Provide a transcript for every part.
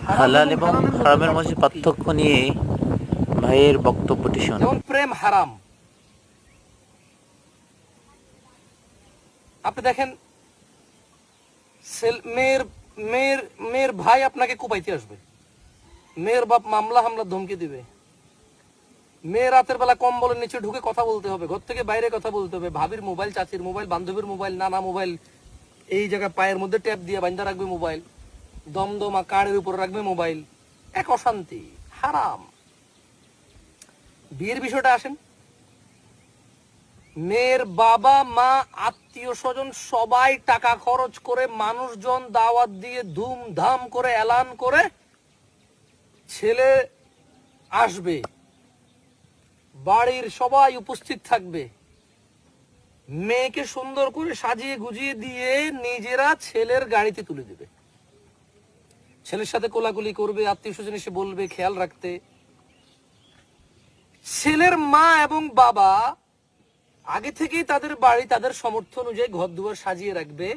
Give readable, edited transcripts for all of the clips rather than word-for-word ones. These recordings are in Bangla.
হালাল এবং হারামের মাঝে পার্থক্য নিয়ে ভাইয়ের বক্তব্যটি শুনুন। যেমন প্রেম হারাম। আপনি দেখেন মেয়ের মেয়ের মেয়ের ভাই আপনাকে কুপাইতে আসবে, মেয়ের বাপ মামলা হামলা ধমকি দিবে, মেয়ে রাতের বেলা কম্বলের নিচে ঢুকে কথা বলতে হবে, ঘর থেকে বাইরে কথা বলতে হবে, ভাবির মোবাইল, চাচির মোবাইল, বান্ধবীর মোবাইল, নানা মোবাইল, এই জায়গায় পায়ের মধ্যে ট্যাপ দিয়ে বান্ধা রাখবে মোবাইল, দমদমা কাড়ের উপর রাখবে মোবাইল, এক অশান্তি, হারাম। বিয়ের বিষয়টা আসেন, মেয়ের বাবা মা আত্মীয় স্বজন সবাই টাকা খরচ করে মানুষজন দাওয়াত দিয়ে ধুমধাম করে এলান করে ছেলে আসবে, বাড়ির সবাই উপস্থিত থাকবে, মেয়েকে সুন্দর করে সাজিয়ে গুজিয়ে দিয়ে নিজেরা ছেলের গাড়িতে তুলে দেবে, ছেলের সাথে কোলাকুলি করবে, আত্মীয় স্বজন এসে বলবে খেয়াল রাখতে। ছেলের মা এবং বাবা আগে থেকেই তাদের বাড়ি তাদের সামর্থ্য অনুযায়ী ঘর দুয়ার সাজিয়ে রাখবে,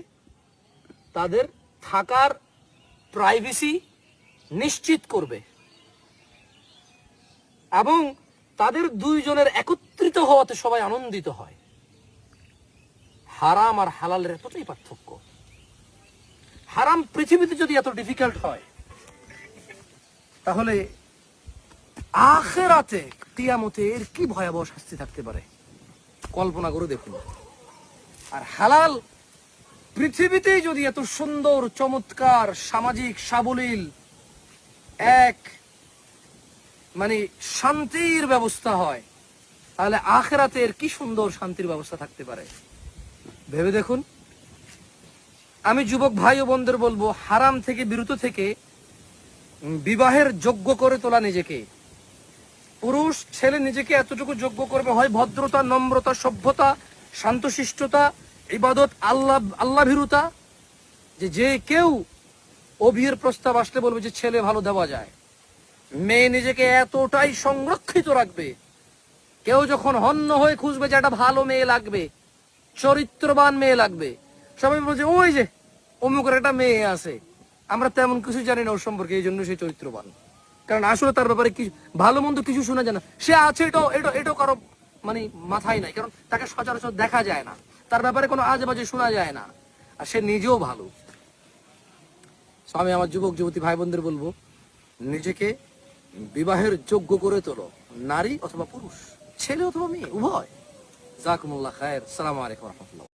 তাদের থাকার প্রাইভেসি নিশ্চিত করবে এবং তাদের দুইজনের একত্রিত হওয়াতে সবাই আনন্দিত হয়। হারাম আর হালালের এতটাই পার্থক্য। হারাম পৃথিবীতে যদি এত ডিফিকাল্ট হয়, তাহলে আখিরাতে কিয়ামতে এর কি ভয়াবহ শাস্তি থাকতে পারে কল্পনা করে দেখুন। আর হালাল পৃথিবীতেই যদি এত সুন্দর চমৎকার সামাজিক সাবলীল এক মানে শান্তির ব্যবস্থা হয়, তাহলে আখিরাতে এর কি সুন্দর শান্তির ব্যবস্থা থাকতে পারে ভেবে দেখুন। আমি যুবক ভাই ও বোনদের বলবো, হারাম থেকে বিরত থেকে বিবাহের যোগ্য করে তোলা নিজেকে। পুরুষ ছেলে নিজেকে এতটুকু যোগ্য করবে, হয় ভদ্রতা, নম্রতা, সভ্যতা, শান্তশিষ্টতা, ইবাদত, আল্লাহ ভীরুতা, যে কেউ ও বিয়ের প্রস্তাব আসলে বলবে যে ছেলে ভালো দেওয়া যায়। মেয়ে নিজেকে এতটাই সংরক্ষিত রাখবে, কেউ যখন হন্য হয়ে খুঁজবে যে একটা ভালো মেয়ে লাগবে, চরিত্রবান মেয়ে লাগবে, সবাই বলছে ওই যে অমুকের একটা মেয়ে আছে, আমরা তেমন কিছু জানি না ওর সম্পর্কে, এই জন্য সে চরিত্রবান। কারণ আসলে তার ব্যাপারে কিছু ভালো মন্দ কিছু শোনা যায় না, সে আছে এটাও কারো মানে মাথায় নাই, কারণ তাকে সচরাচর দেখা যায় না, তার ব্যাপারে কোনো আজে বাজে শোনা যায় না, আর সে নিজেও ভালো। আমি আমার যুবক যুবতী ভাই বোনদের বলবো, নিজেকে বিবাহের যোগ্য করে তোলো, নারী অথবা পুরুষ, ছেলে অথবা মেয়ে উভয়। জাকুমুল্লাহ খায়ের। আসসালামু আলাইকুম ওয়া রাহমাতুল্লাহ।